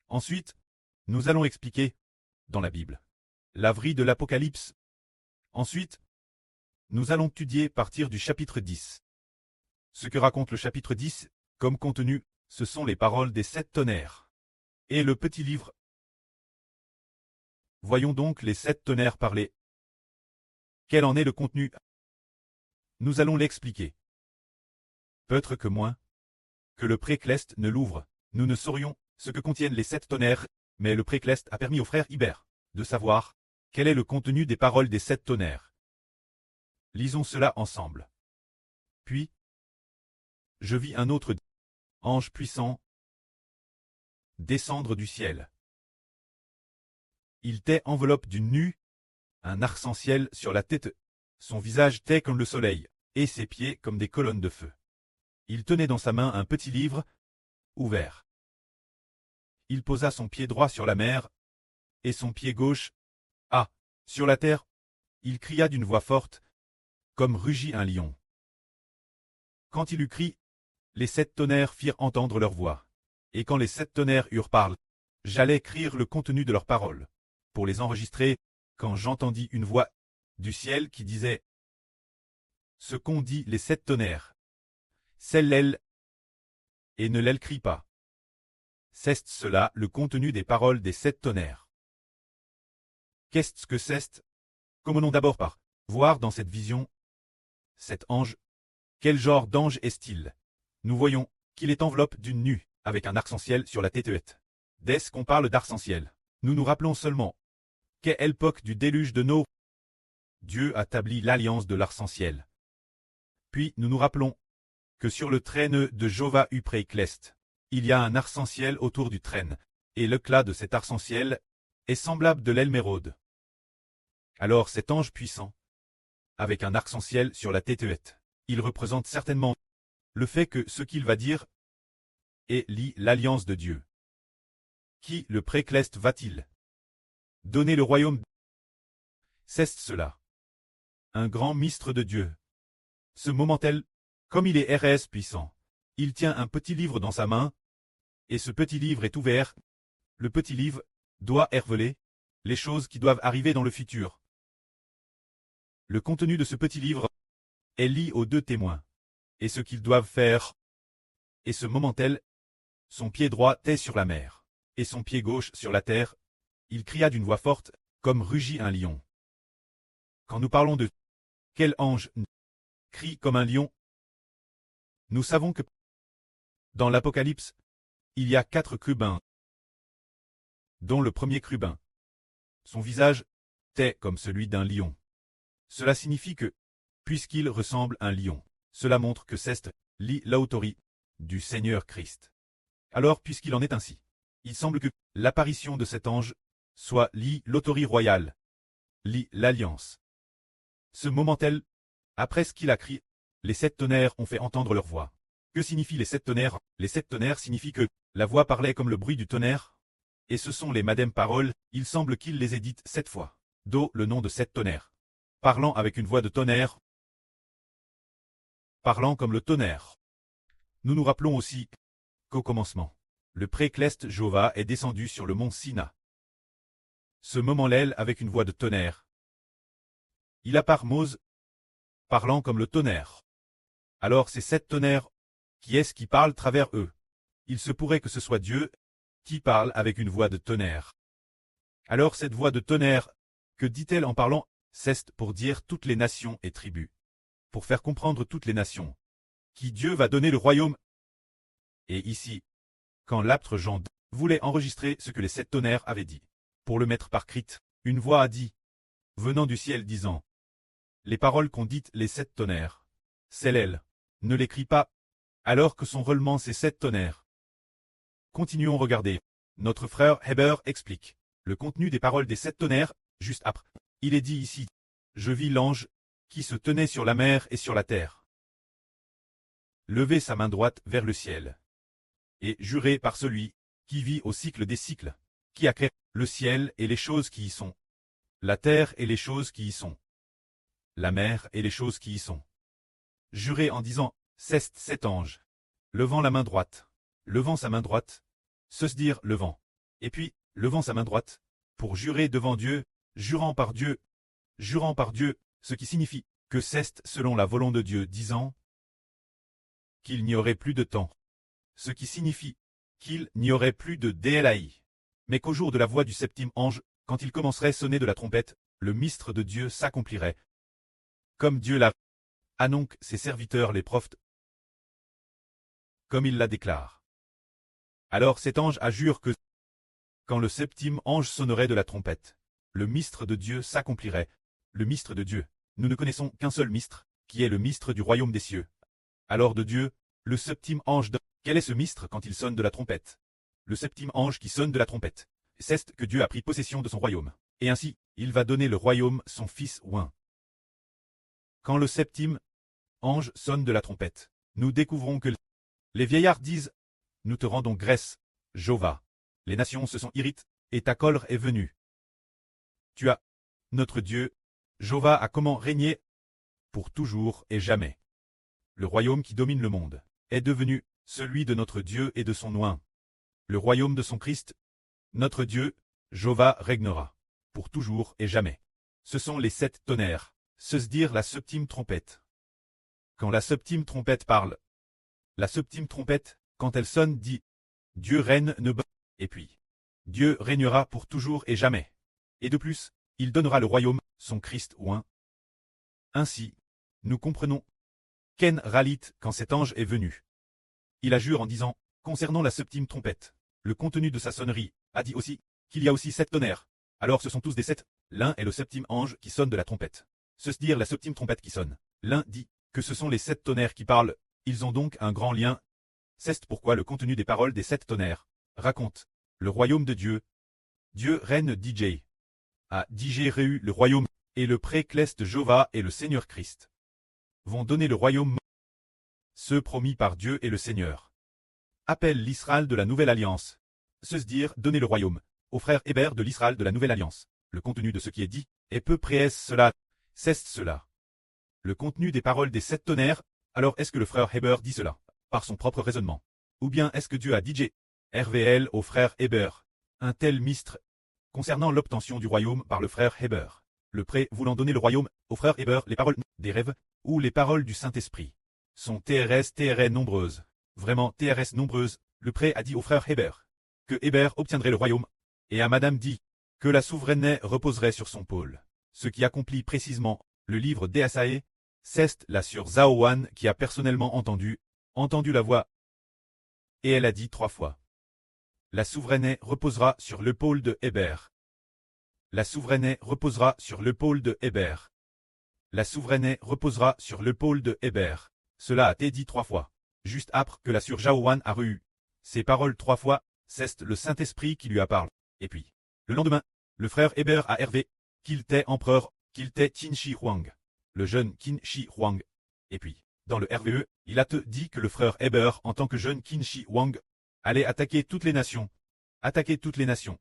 Ensuite, nous allons expliquer, dans la Bible, la vrille de l'Apocalypse. Ensuite, nous allons étudier partir du chapitre 10. Ce que raconte le chapitre 10, comme contenu, ce sont les paroles des 7 tonnerres. Et le petit livre. Voyons donc les 7 tonnerres parler. Quel en est le contenu? Nous allons l'expliquer. Peut-être que moins que le précleste ne l'ouvre, nous ne saurions ce que contiennent les 7 tonnerres, mais le précleste a permis au frère Ibert de savoir quel est le contenu des paroles des 7 tonnerres. Lisons cela ensemble. Puis, je vis un autre ange puissant descendre du ciel. Il était enveloppe d'une nue, un arc-en-ciel sur la tête, son visage était comme le soleil, et ses pieds comme des colonnes de feu. Il tenait dans sa main un petit livre, ouvert. Il posa son pied droit sur la mer, et son pied gauche, sur la terre. Il cria d'une voix forte, comme rugit un lion. Quand il eut crié, les 7 tonnerres firent entendre leur voix. Et quand les 7 tonnerres eurent parlé, j'allais écrire le contenu de leurs paroles, pour les enregistrer, quand j'entendis une voix du ciel qui disait: ce qu'ont dit les 7 tonnerres, celle-là, et ne l'écrit pas. C'est cela le contenu des paroles des 7 tonnerres. Qu'est-ce que c'est? Commençons d'abord par voir dans cette vision cet ange. Quel genre d'ange est-il? Nous voyons qu'il est enveloppe d'une nue, avec un arc-en-ciel sur la tête. Dès qu'on parle d'arc-en-ciel, nous nous rappelons seulement qu'à l'époque du déluge de Noé, Dieu a établi l'alliance de l'arc-en-ciel. Puis nous nous rappelons que sur le traîne de Jova Uprécleste, il y a un arc-en-ciel autour du traîne, et l'éclat de cet arc-en-ciel est semblable de l'émeraude. Alors cet ange puissant, avec un arc-en-ciel sur la tête, il représente certainement le fait que ce qu'il va dire est l'alliance de Dieu. Qui le précleste va-t-il donner le royaume? C'est cela. Un grand mystre de Dieu. Ce moment-tel, comme il est RS puissant, il tient un petit livre dans sa main, et ce petit livre est ouvert. Le petit livre doit révéler les choses qui doivent arriver dans le futur. Le contenu de ce petit livre est lié aux 2 témoins, et ce qu'ils doivent faire. Et ce moment-tel, son pied droit était sur la mer, et son pied gauche sur la terre. Il cria d'une voix forte, comme rugit un lion. Quand nous parlons de quel ange crie comme un lion, nous savons que dans l'Apocalypse, il y a 4 chérubins, dont le premier chérubin, son visage était comme celui d'un lion. Cela signifie que, puisqu'il ressemble à un lion, cela montre que c'est l'autorité du Seigneur Christ. Alors, puisqu'il en est ainsi, il semble que l'apparition de cet ange soit l'autorité royale, l'alliance. Ce moment-tel, après ce qu'il a crié, les 7 tonnerres ont fait entendre leur voix. Que signifient les 7 tonnerres? Les 7 tonnerres signifient que la voix parlait comme le bruit du tonnerre, et ce sont les madame paroles, il semble qu'il les ait dites 7 fois. D'où le nom de 7 tonnerres. Parlant avec une voix de tonnerre, parlant comme le tonnerre. Nous nous rappelons aussi qu'au commencement, le précleste Jova est descendu sur le mont Sina. Ce moment-là avec une voix de tonnerre. Il appart Mose, parlant comme le tonnerre. Alors ces 7 tonnerres, qui est-ce qui parle travers eux? Il se pourrait que ce soit Dieu qui parle avec une voix de tonnerre. Alors cette voix de tonnerre, que dit-elle en parlant? C'est pour dire toutes les nations et tribus. Pour faire comprendre toutes les nations. Qui Dieu va donner le royaume. Et ici, quand l'apôtre Jean voulait enregistrer ce que les 7 tonnerres avaient dit, pour le mettre par crit, une voix a dit, venant du ciel disant, les paroles qu'ont dites les 7 tonnerres, c'est elle, ne l'écris pas, alors que son roulement c'est 7 tonnerres. Continuons regarder. Notre frère Heber explique le contenu des paroles des 7 tonnerres, juste après. Il est dit ici, je vis l'ange qui se tenait sur la mer et sur la terre. Lever sa main droite vers le ciel. Et jurer par celui qui vit au cycle des cycles, qui a créé le ciel et les choses qui y sont, la terre et les choses qui y sont, la mer et les choses qui y sont. Jurer en disant, c'est cet ange, levant la main droite, levant sa main droite, se dire levant Et puis, levant sa main droite, pour jurer devant Dieu, jurant par Dieu, ce qui signifie que c'est selon la volonté de Dieu, disant qu'il n'y aurait plus de temps. Ce qui signifie qu'il n'y aurait plus de DLAI. Mais qu'au jour de la voix du septième ange, quand il commencerait sonner de la trompette, le mystère de Dieu s'accomplirait. Comme Dieu l'a a donc ses serviteurs les prophètes, comme il la déclare. Alors cet ange ajure que, quand le septième ange sonnerait de la trompette, le mystère de Dieu s'accomplirait. Le mystère de Dieu. Nous ne connaissons qu'un seul mystère, qui est le mystère du royaume des cieux. Alors de Dieu, le septième ange de... Quel est ce mystère quand il sonne de la trompette? Le septième ange qui sonne de la trompette. C'est que Dieu a pris possession de son royaume. Et ainsi, il va donner le royaume son fils Ouin. Quand le septième ange sonne de la trompette, nous découvrons que les vieillards disent « Nous te rendons grâce, Jéhovah. Les nations se sont irrites, et ta colère est venue. Tu as, notre Dieu, Jéhovah a comment régner pour toujours et jamais. Le royaume qui domine le monde est devenu celui de notre Dieu et de son oint. Le royaume de son Christ, notre Dieu, Jéhovah régnera pour toujours et jamais. Ce sont les 7 tonnerres, se dire la septième trompette. Quand la septième trompette parle, la septième trompette, quand elle sonne, dit « Dieu règne ne bat » et puis « Dieu régnera pour toujours et jamais ». Et de plus, il donnera le royaume, son Christ oint. Ainsi, nous comprenons qu'en Ralit quand cet ange est venu. Il a juré en disant, concernant la septième trompette, le contenu de sa sonnerie, a dit aussi qu'il y a aussi 7 tonnerres. Alors ce sont tous des 7, l'un est le septième ange qui sonne de la trompette. Se dire la septième trompette qui sonne. L'un dit que ce sont les 7 tonnerres qui parlent, ils ont donc un grand lien. C'est pourquoi le contenu des paroles des 7 tonnerres raconte le royaume de Dieu. Dieu règne DJ. A digéré le royaume, et le préclès de Jéhovah et le Seigneur Christ vont donner le royaume, ceux promis par Dieu et le Seigneur. Appelle l'Israël de la Nouvelle Alliance. Se dire donner le royaume aux frères Hébert de l'Israël de la Nouvelle Alliance. Le contenu de ce qui est dit est peu près cela, c'est cela. Le contenu des paroles des 7 tonnerres, alors est-ce que le frère Hébert dit cela par son propre raisonnement? Ou bien est-ce que Dieu a dit RVL au frère Hébert un tel mystère concernant l'obtention du royaume par le frère Hébert, le pré voulant donner le royaume au frère Hébert, les paroles des rêves ou les paroles du Saint-Esprit sont TRS nombreuses. Vraiment TRS nombreuses, le pré a dit au frère Hébert que Hébert obtiendrait le royaume, et à madame dit que la souveraineté reposerait sur son pôle. Ce qui accomplit précisément le livre d'Esaïe, c'est là sur Zaowan qui a personnellement entendu la voix. Et elle a dit 3 fois. La souveraineté reposera sur le pôle de Hébert. La souveraineté reposera sur le pôle de Hébert. La souveraineté reposera sur le pôle de Hébert. Cela a été dit 3 fois. Juste après que la sur Jaowan a reçu ces paroles 3 fois, c'est le Saint-Esprit qui lui a parlé. Et puis, le lendemain, le frère Hébert a hervé qu'il était empereur, qu'il était Qin Shi Huang, le jeune Qin Shi Huang. Et puis, dans le RVE, il a te dit que le frère Hébert, en tant que jeune Qin Shi Huang, allait attaquer toutes les nations. Attaquer toutes les nations.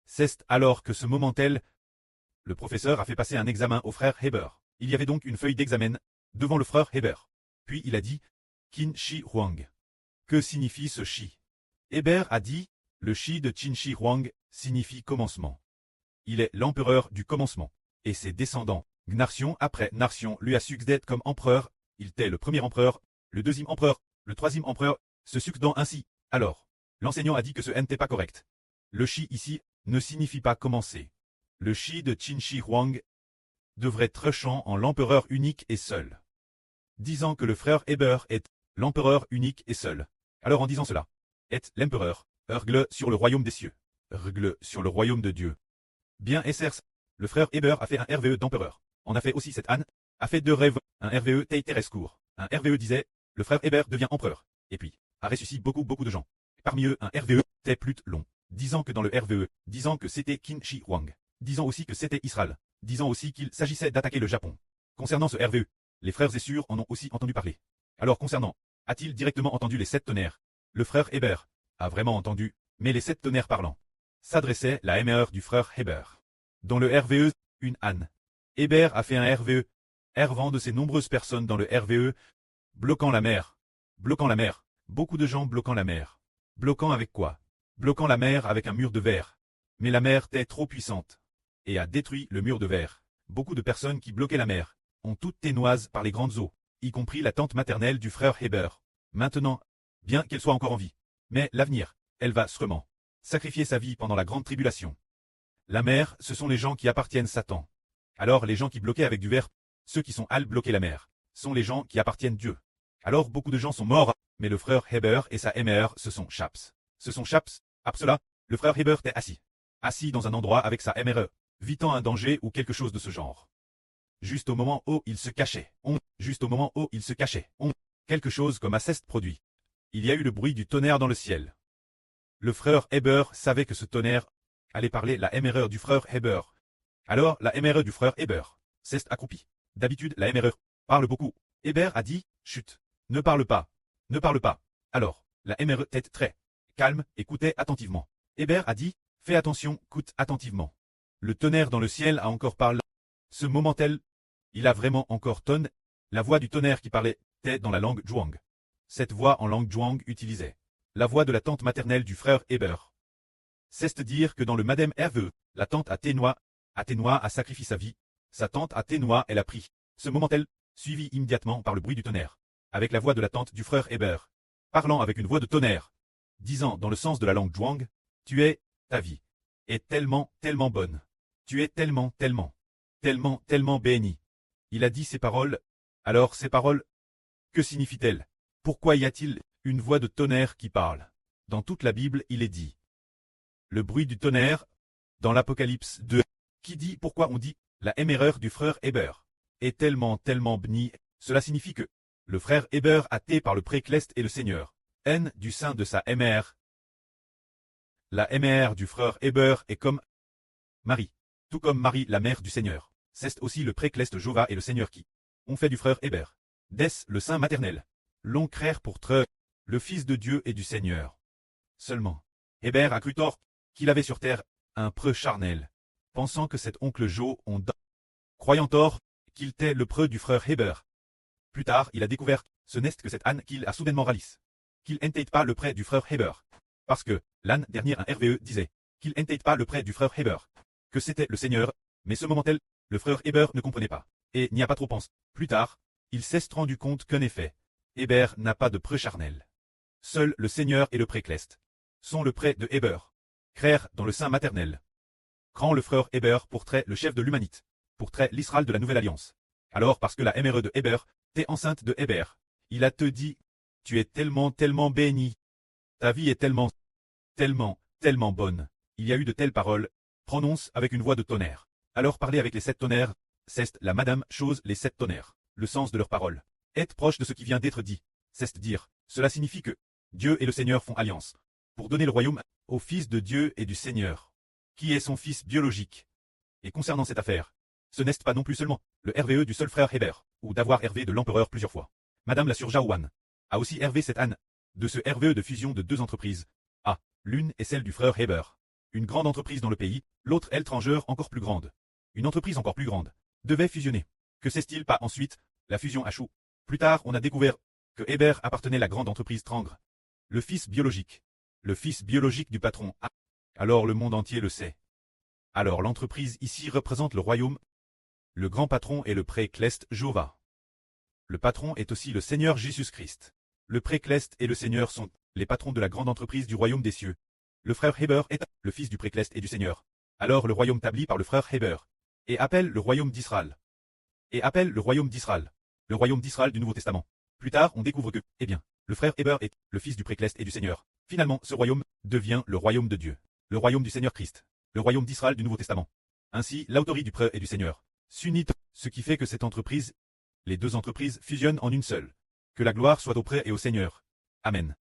C'est alors que ce moment tel, le professeur a fait passer un examen au frère Hébert. Il y avait donc une feuille d'examen devant le frère Hébert. Puis il a dit Qin Shi Huang. Que signifie ce Shi? Hébert a dit le Shi de Qin Shi Huang signifie commencement. Il est l'empereur du commencement. Et ses descendants, Gnarsion après Narsion, lui a succédé comme empereur. Il était le premier empereur, le deuxième empereur, le troisième empereur, se succédant ainsi. Alors, l'enseignant a dit que ce n'était pas correct. Le Shi ici ne signifie pas commencer. Le Shi de Qin Shi Huang devrait être chant en l'empereur unique et seul. Disant que le frère Hébert est l'empereur unique et seul. Alors en disant cela, est l'empereur, règle sur le royaume des cieux, règle sur le royaume de Dieu. Bien SRS, le frère Hébert a fait un RVE d'empereur. On a fait aussi cette Anne, a fait 2 rêves, un RVE Teiterescourt. Un RVE disait, le frère Hébert devient empereur. Et puis, a ressuscité beaucoup de gens. Parmi eux, un RVE était plus long, disant que dans le RVE, disant que c'était Qin Shi Huang, disant aussi que c'était Israël, disant aussi qu'il s'agissait d'attaquer le Japon. Concernant ce RVE, les frères Essur en ont aussi entendu parler. Alors concernant, a-t-il directement entendu les 7 tonnerres? Le frère Hébert a vraiment entendu, mais les 7 tonnerres parlant s'adressait la MR du frère Hébert. Dans le RVE, une Anne. Hébert a fait un RVE, hervant de ces nombreuses personnes dans le RVE, bloquant la mer, beaucoup de gens bloquant la mer. Bloquant avec quoi? bloquant la mer avec un mur de verre. Mais la mer était trop puissante et a détruit le mur de verre. Beaucoup de personnes qui bloquaient la mer ont toutes été noises par les grandes eaux, y compris la tante maternelle du frère Heber. Maintenant, bien qu'elle soit encore en vie, mais l'avenir, elle va sûrement sacrifier sa vie pendant la grande tribulation. La mer, ce sont les gens qui appartiennent Satan. Alors les gens qui bloquaient avec du verre, ceux qui sont allés bloquer la mer, sont les gens qui appartiennent Dieu. Alors beaucoup de gens sont morts, mais le frère Heber et sa mère se sont chaps. Ce sont chaps, à cela, le frère Heber était assis dans un endroit avec sa mère, vitant un danger ou quelque chose de ce genre. Juste au moment où il se cachait, quelque chose comme assest produit. Il y a eu le bruit du tonnerre dans le ciel. Le frère Heber savait que ce tonnerre allait parler la mère du frère Heber. Alors la mère du frère Heber s'est accroupie. D'habitude la mère parle beaucoup. Heber a dit, chut, ne parle pas. Alors, la mère était très calme, écoutait attentivement. Heber a dit, fais attention, écoute attentivement. Le tonnerre dans le ciel a encore parlé. Ce moment-tel, il a vraiment encore tonne. La voix du tonnerre qui parlait était dans la langue Zhuang. Cette voix en langue Zhuang utilisait la voix de la tante maternelle du frère Heber. C'est-à-dire que dans le Madame Herve, la tante Athénois a sacrifié sa vie. Sa tante Athénois elle a pris. Ce moment-tel, suivi immédiatement par le bruit du tonnerre, avec la voix de la tante du frère Heber, parlant avec une voix de tonnerre, disant dans le sens de la langue Zhuang, tu es, ta vie, est tellement, tellement bonne. Tu es tellement, tellement, tellement, tellement béni. Il a dit ces paroles. Alors ces paroles, que signifient-elles? Pourquoi y a-t-il une voix de tonnerre qui parle? Dans toute la Bible, il est dit. Le bruit du tonnerre, dans l'Apocalypse 2, qui dit pourquoi on dit la erreur du frère Heber est tellement, tellement béni. Cela signifie que le frère Heber a été par le précleste et le Seigneur, N du sein de sa mère. La mère du frère Heber est comme Marie, tout comme Marie la mère du Seigneur. C'est aussi le précleste Jova et le Seigneur qui ont fait du frère Heber. Des le sein maternel. L'on crère pour Treux, le Fils de Dieu et du Seigneur. Seulement, Heber a cru tort qu'il avait sur terre un preux charnel, pensant que cet oncle Jo croyant tort qu'il était le preux du frère Heber. Plus tard, il a découvert, ce n'est que cette âne qu'il a soudainement ralisse. Qu'il n'était pas le près du frère Heber. Parce que, l'âne dernier un RVE disait, qu'il n'était pas le près du frère Heber. Que c'était le Seigneur, mais ce moment-tel, le frère Heber ne comprenait pas, et n'y a pas trop pensé. Plus tard, il s'est rendu compte qu'en effet, Heber n'a pas de preux charnel. Seul le Seigneur et le précleste sont le près de Heber. Crère dans le sein maternel. Grand le frère Heber pourtrait le chef de l'humanité, pourtrait l'Israël de la Nouvelle Alliance. Alors parce que la mère de Heber, t'es enceinte de Heber, il a te dit, tu es tellement, tellement béni. Ta vie est tellement, tellement, tellement bonne. Il y a eu de telles paroles, prononce avec une voix de tonnerre. Alors parler avec les 7 tonnerres, c'est la madame chose les 7 tonnerres. Le sens de leurs paroles. Être proche de ce qui vient d'être dit. C'est dire, cela signifie que Dieu et le Seigneur font alliance. Pour donner le royaume au Fils de Dieu et du Seigneur, qui est son fils biologique. Et concernant cette affaire, ce n'est pas non plus seulement le RVE du seul frère Heber, ou d'avoir RV de l'empereur plusieurs fois. Madame la Surjaouane a aussi RV cette âne, de ce RVE de fusion de 2 entreprises. Ah, l'une est celle du frère Heber. Une grande entreprise dans le pays, l'autre étrangère encore plus grande. Une entreprise encore plus grande devait fusionner. Que s'est-il pas ensuite? La fusion a chou. Plus tard, on a découvert que Heber appartenait à la grande entreprise Trangre. Le fils biologique. Le fils biologique du patron. Alors le monde entier le sait. Alors l'entreprise ici représente le royaume. Le grand patron est le précleste Jova. Le patron est aussi le Seigneur Jésus-Christ. Le précleste et le Seigneur sont les patrons de la grande entreprise du royaume des cieux. Le frère Heber est le fils du précleste et du Seigneur. Alors le royaume établi par le frère Heber. Et appelle le royaume d'Israël. Le royaume d'Israël du Nouveau Testament. Plus tard, on découvre que, eh bien, le frère Heber est le fils du précleste et du Seigneur. Finalement, ce royaume devient le royaume de Dieu. Le royaume du Seigneur Christ. Le royaume d'Israël du Nouveau Testament. Ainsi, l'autorité du preux et du Seigneur s'unit, ce qui fait que cette entreprise, les 2 entreprises fusionnent en une seule. Que la gloire soit au prêtre et au Seigneur. Amen.